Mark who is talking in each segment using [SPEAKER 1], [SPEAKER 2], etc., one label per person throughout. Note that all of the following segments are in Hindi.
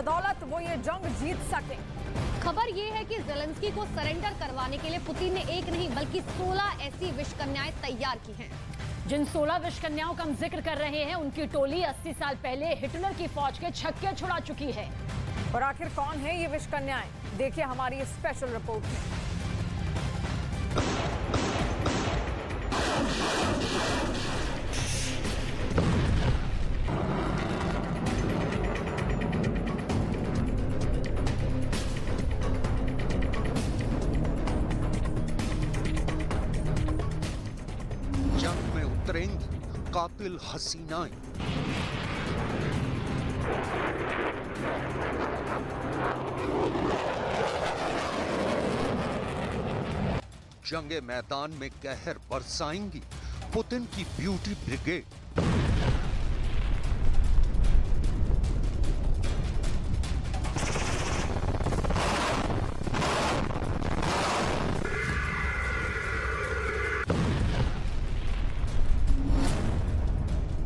[SPEAKER 1] बदौलत वो ये जंग जीत सके।
[SPEAKER 2] खबर ये है कि ज़ेलेंस्की को सरेंडर करवाने के लिए पुतिन ने एक नहीं बल्कि 16 ऐसी विषकन्याएं तैयार की हैं।
[SPEAKER 3] जिन 16 विषकन्याओं का हम जिक्र कर रहे हैं, उनकी टोली 80 साल पहले हिटलर की फौज के छक्के छुड़ा चुकी है।
[SPEAKER 1] और आखिर कौन है ये विषकन्याएं, देखिए हमारी स्पेशल रिपोर्ट में।
[SPEAKER 4] जंग में उतरेंगी कातिल हसीनाएं। जंगे मैदान में कहर बरसाएंगी पुतिन की ब्यूटी ब्रिगेड।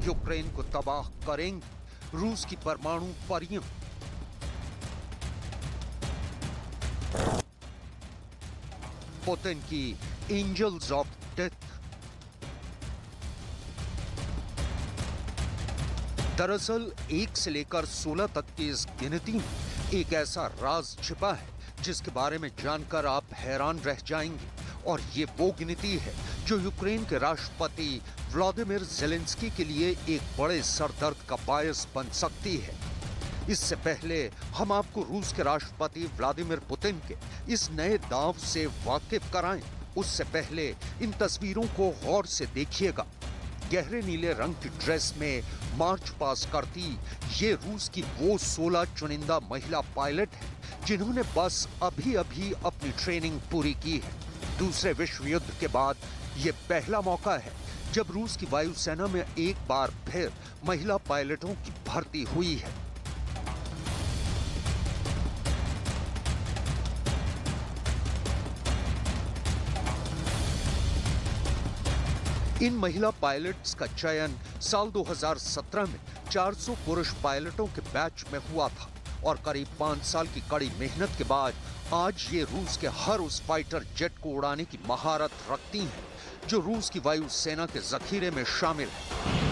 [SPEAKER 4] यूक्रेन को तबाह करेंगी रूस की परमाणु परियां। पुतिन की एंजल्स ऑफ डेथ। दरअसल 1 से लेकर 16 तक की इस गिनती में एक ऐसा राज छिपा है जिसके बारे में जानकर आप हैरान रह जाएंगे। और ये वो गिनती है जो यूक्रेन के राष्ट्रपति व्लादिमीर ज़ेलेंस्की के लिए एक बड़े सरदर्द का बायस बन सकती है। इससे पहले हम आपको रूस के राष्ट्रपति व्लादिमीर पुतिन के इस नए दांव से वाकिफ कराएं, उससे पहले इन तस्वीरों को गौर से देखिएगा। गहरे नीले रंग की ड्रेस में मार्च पास करती ये रूस की वो 16 चुनिंदा महिला पायलट हैं जिन्होंने बस अभी अभी अपनी ट्रेनिंग पूरी की है। दूसरे विश्व युद्ध के बाद ये पहला मौका है जब रूस की वायुसेना में एक बार फिर महिला पायलटों की भर्ती हुई है। इन महिला पायलट्स का चयन साल 2017 में 400 पुरुष पायलटों के बैच में हुआ था और करीब 5 साल की कड़ी मेहनत के बाद आज ये रूस के हर उस फाइटर जेट को उड़ाने की महारत रखती हैं जो रूस की वायुसेना के जखीरे में शामिल है।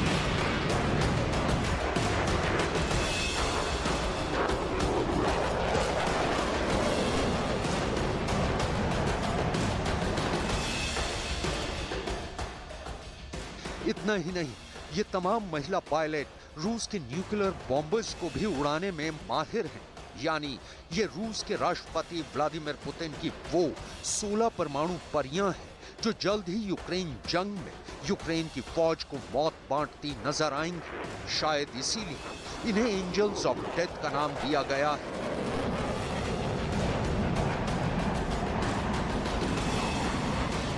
[SPEAKER 4] इतना ही नहीं, ये तमाम महिला पायलट रूस के न्यूक्लियर बॉम्बर्स को भी उड़ाने में माहिर हैं। यानी ये रूस के राष्ट्रपति व्लादिमीर पुतिन की वो 16 परमाणु परियां हैं जो जल्द ही यूक्रेन जंग में यूक्रेन की फौज को मौत बांटती नजर आएंगी। शायद इसीलिए इन्हें एंजल्स ऑफ डेथ का नाम दिया गया है।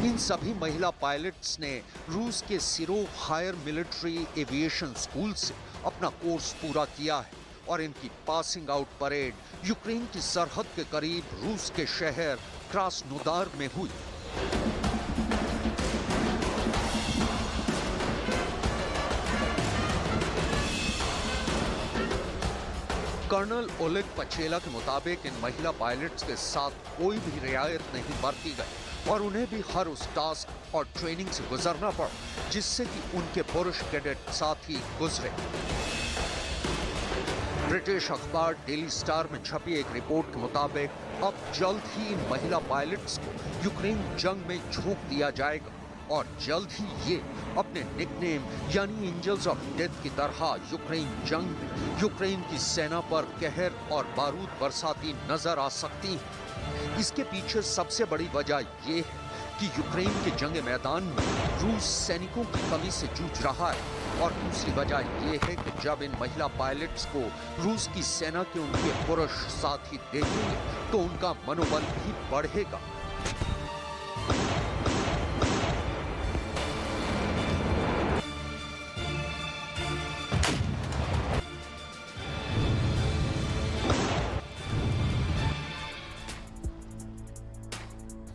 [SPEAKER 4] इन सभी महिला पायलट्स ने रूस के सिरो हायर मिलिट्री एविएशन स्कूल से अपना कोर्स पूरा किया है और इनकी पासिंग आउट परेड यूक्रेन की सरहद के करीब रूस के शहर क्रास्नोदार में हुई। कर्नल ओलेग पचेला के मुताबिक इन महिला पायलट्स के साथ कोई भी रियायत नहीं बरती गई और उन्हें भी हर उस टास्क और ट्रेनिंग से गुजरना पड़ा जिससे कि उनके पुरुष कैडेट साथी गुजरे। ब्रिटिश अखबार डेली स्टार में छपी एक रिपोर्ट के मुताबिक अब जल्द ही इन महिला पायलट्स को यूक्रेन जंग में झोंक दिया जाएगा और जल्द ही ये अपने निकनेम यानी एंजल्स ऑफ डेथ की तरह यूक्रेन जंग में यूक्रेन की सेना पर कहर और बारूद बरसाती नजर आ सकती हैं। इसके पीछे सबसे बड़ी वजह ये है कि यूक्रेन के जंग मैदान में रूस सैनिकों की कमी से जूझ रहा है और दूसरी वजह ये है कि जब इन महिला पायलट्स को रूस की सेना के उनके पुरुष साथी देखेंगे तो उनका मनोबल भी बढ़ेगा।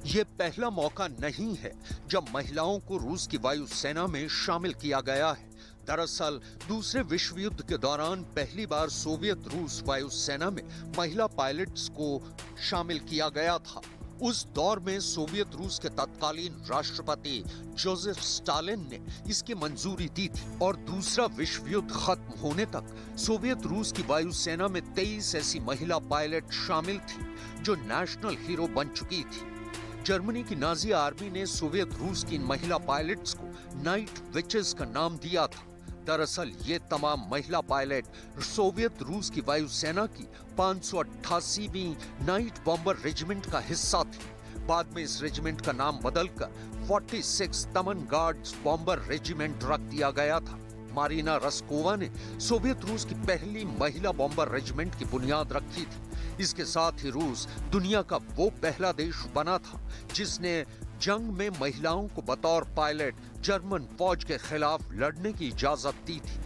[SPEAKER 4] ये पहला मौका नहीं है जब महिलाओं को रूस की वायुसेना में शामिल किया गया है। दरअसल दूसरे विश्व युद्ध के दौरान पहली बार सोवियत रूस वायुसेना में महिला पायलट्स को शामिल किया गया था। उस दौर में सोवियत रूस के तत्कालीन राष्ट्रपति जोसेफ स्टालिन ने इसकी मंजूरी दी थी और दूसरा विश्व युद्ध खत्म होने तक सोवियत रूस की वायुसेना में 23 ऐसी महिला पायलट शामिल थी जो नेशनल हीरो बन चुकी थी। जर्मनी की नाजी आर्मी ने सोवियत रूस की इन महिला पायलट्स को नाइट विचेस का नाम दिया था। दरअसल ये तमाम महिला पायलट सोवियत रूस की वायुसेना की 588वीं नाइट बॉम्बर रेजिमेंट का हिस्सा थी। बाद में इस रेजिमेंट का नाम बदलकर 46 तमन गार्ड्स बॉम्बर रेजिमेंट रख दिया गया था। मारिना रस्कोवा ने सोवियत रूस की पहली महिला बॉम्बर रेजिमेंट की बुनियाद रखी थी। इसके साथ ही रूस दुनिया का वो पहला देश बना था जिसने जंग में महिलाओं को बतौर पायलट जर्मन फौज के खिलाफ लड़ने की इजाजत दी थी।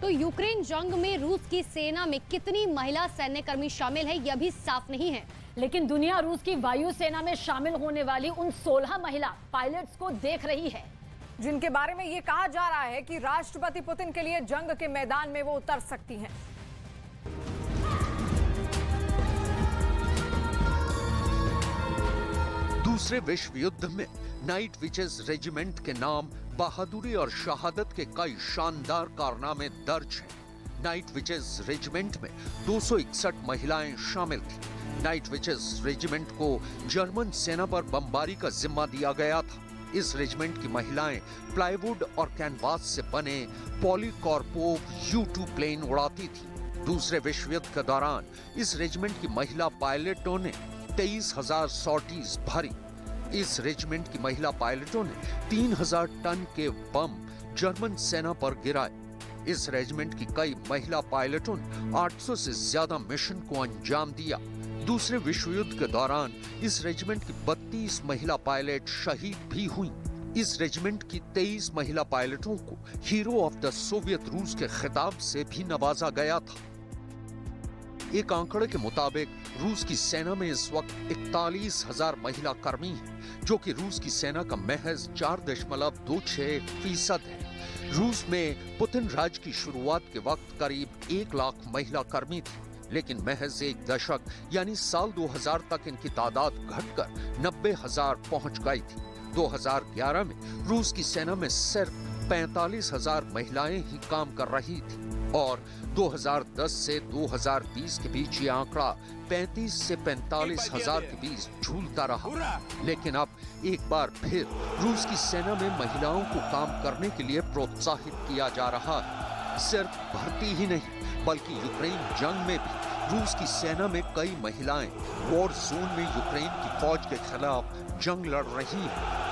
[SPEAKER 2] तो यूक्रेन जंग में रूस की सेना में कितनी महिला सैन्यकर्मी शामिल है, यह भी साफ नहीं है।
[SPEAKER 3] लेकिन दुनिया रूस की वायुसेना में शामिल होने वाली उन 16 महिला पायलट्स को देख रही है
[SPEAKER 1] जिनके बारे में ये कहा जा रहा है कि राष्ट्रपति पुतिन के लिए जंग के मैदान में वो उतर सकती हैं।
[SPEAKER 4] दूसरे विश्व युद्ध में नाइट विचेस रेजिमेंट के नाम बहादुरी और शहादत के कई शानदार कारनामे दर्ज हैं। नाइट विचेस रेजिमेंट में 261 महिलाएं शामिल थीं। नाइट विचेस रेजिमेंट को जर्मन सेना पर बमबारी का जिम्मा दिया गया था। इस रेजिमेंट की महिलाएं प्लाईवुड और कैनवास से बने पॉलीकॉर्पोव U-2 प्लेन उड़ाती थी। दूसरे विश्व युद्ध के दौरान इस रेजिमेंट की महिला पायलटों ने 23,000 सॉर्टीज भरी। इस रेजिमेंट की महिला पायलटों ने 3,000 टन के बम जर्मन सेना पर गिराए। इस रेजिमेंट की कई महिला पायलटों ने 800 से ज्यादा मिशन को अंजाम दिया। दूसरे विश्व युद्ध के दौरान इस रेजिमेंट की 32 महिला पायलट शहीद भी हुई। इस रेजिमेंट की 23 महिला पायलटों को हीरो ऑफ द सोवियत रूस के खिताब से भी नवाजा गया था। एक आंकड़े के मुताबिक रूस की सेना में इस वक्त 41,000 महिला कर्मी हैं, जो कि रूस की सेना का महज 4.26% है। रूस में पुतिन राज की शुरुआत के वक्त करीब 1 लाख महिला कर्मी थी, लेकिन महज एक दशक यानी साल 2000 तक इनकी तादाद घटकर 90,000 पहुंच गई थी। 2011 में रूस की सेना में सिर्फ 45,000 महिलाएं ही काम कर रही थी और 2010 से 2020 के बीच ये आंकड़ा 35 से 45,000 के बीच झूलता रहा। लेकिन अब एक बार फिर रूस की सेना में महिलाओं को काम करने के लिए प्रोत्साहित किया जा रहा है। सिर्फ भर्ती ही नहीं बल्कि यूक्रेन जंग में भी रूस की सेना में कई महिलाएं वॉर जोन में यूक्रेन की फौज के खिलाफ जंग लड़ रही हैं।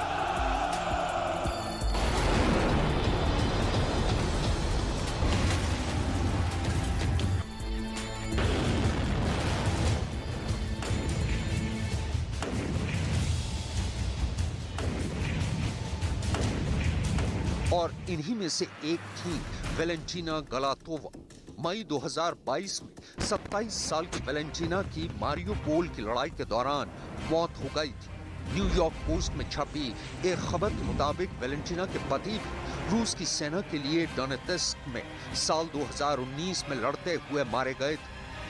[SPEAKER 4] और इन्हीं में से एक थी वेलेंटीना गलातोवा। मई 2022 में 27 साल की वेलेंटीना की मारियोपोल की लड़ाई के दौरान मौत हो गई थी। न्यूयॉर्क पोस्ट में छपी एक खबर के मुताबिक वेलेंटीना के पति भी रूस की सेना के लिए डोनेत्स्क में साल 2019 में लड़ते हुए मारे गए थे।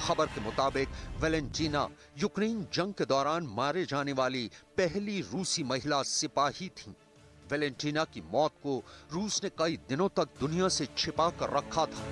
[SPEAKER 4] खबर के मुताबिक वेलेंटीना यूक्रेन जंग के दौरान मारे जाने वाली पहली रूसी महिला सिपाही थीं। वेलेंटीना की मौत को रूस ने कई दिनों तक दुनिया से छिपा कर रखा था।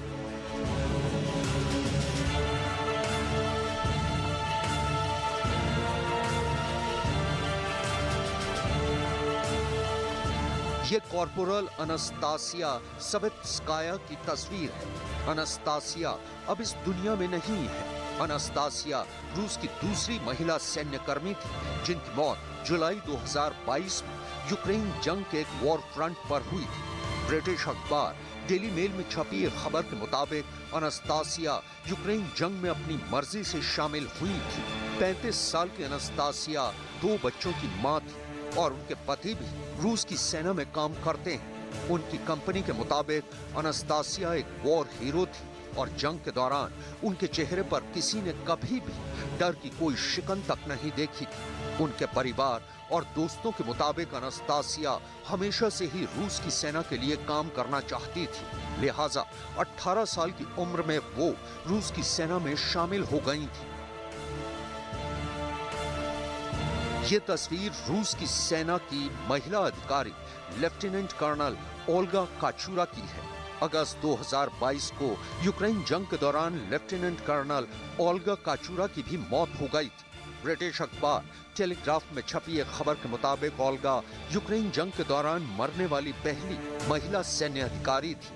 [SPEAKER 4] ये कॉर्पोरल अनास्तासिया सवित्स्काया की तस्वीर है। अनास्तासिया अब इस दुनिया में नहीं है। अनास्तासिया रूस की दूसरी महिला सैन्यकर्मी थी जिनकी मौत जुलाई 2022 में यूक्रेन जंग के एक वॉर फ्रंट पर हुई थी। ब्रिटिश अखबार डेली मेल में छपी एक खबर के मुताबिक अनास्तासिया यूक्रेन जंग में अपनी मर्जी से शामिल हुई थी। 35 साल की अनास्तासिया 2 बच्चों की मां थी और उनके पति भी रूस की सेना में काम करते हैं। उनकी कंपनी के मुताबिक अनास्तासिया एक वॉर हीरो थी और जंग के दौरान उनके चेहरे पर किसी ने कभी भी डर की कोई शिकन तक नहीं देखी थी। उनके परिवार और दोस्तों के मुताबिक अनास्तासिया हमेशा से ही रूस की सेना के लिए काम करना चाहती थी, लिहाजा 18 साल की उम्र में वो रूस की सेना में शामिल हो गई थी। ये तस्वीर रूस की सेना की महिला अधिकारी लेफ्टिनेंट कर्नल ओल्गा काचूरा की है। अगस्त 2022 को यूक्रेन जंग के दौरान लेफ्टिनेंट कर्नल ओल्गा काचूरा की भी मौत हो गई थी। ब्रिटिश अखबार टेलीग्राफ में छपी एक खबर के मुताबिक ओल्गा यूक्रेन जंग के दौरान मरने वाली पहली महिला सैन्य अधिकारी थी।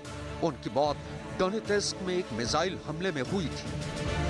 [SPEAKER 4] उनकी मौत डोनेत्स्क में एक मिसाइल हमले में हुई थी।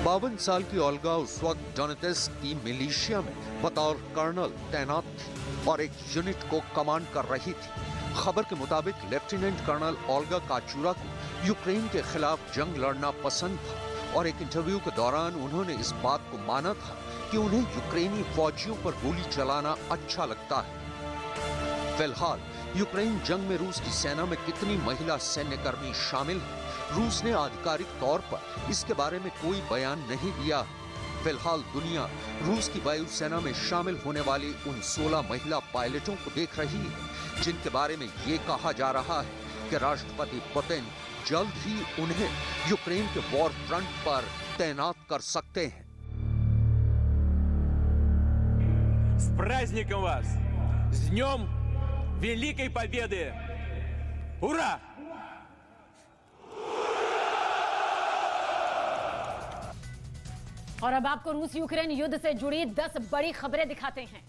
[SPEAKER 4] 52 साल की ओल्गा उस वक्त डोनेत्स्क की मिलिशिया में बतौर कर्नल तैनात थी और एक यूनिट को कमांड कर रही थी। खबर के मुताबिक लेफ्टिनेंट कर्नल ओल्गा काचूरा को यूक्रेन के खिलाफ जंग लड़ना पसंद था और एक इंटरव्यू के दौरान उन्होंने इस बात को माना था कि उन्हें यूक्रेनी फौजियों पर गोली चलाना अच्छा लगता है। फिलहाल यूक्रेन जंग में रूस की सेना में कितनी महिला सैन्यकर्मी शामिल हैं, रूस ने आधिकारिक तौर पर इसके बारे में कोई बयान नहीं दिया। फिलहाल दुनिया रूस की वायुसेना में शामिल होने वाली उन 16 महिला पायलटों को देख रही है जिनके बारे में ये कहा जा रहा है कि राष्ट्रपति पुतिन जल्द ही उन्हें यूक्रेन के वॉर फ्रंट पर तैनात कर सकते हैं।
[SPEAKER 5] С праздником вас! С Днем Великой Победы! Ура!
[SPEAKER 3] और अब आपको रूस यूक्रेन युद्ध से जुड़ी 10 बड़ी खबरें दिखाते हैं।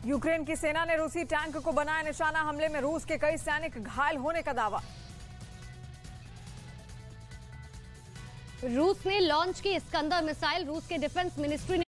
[SPEAKER 1] यूक्रेन की सेना ने रूसी टैंक को बनाया निशाना, हमले में रूस के कई सैनिक घायल होने का दावा।
[SPEAKER 2] रूस ने लॉन्च की इस्कंदर मिसाइल, रूस के डिफेंस मिनिस्ट्री ने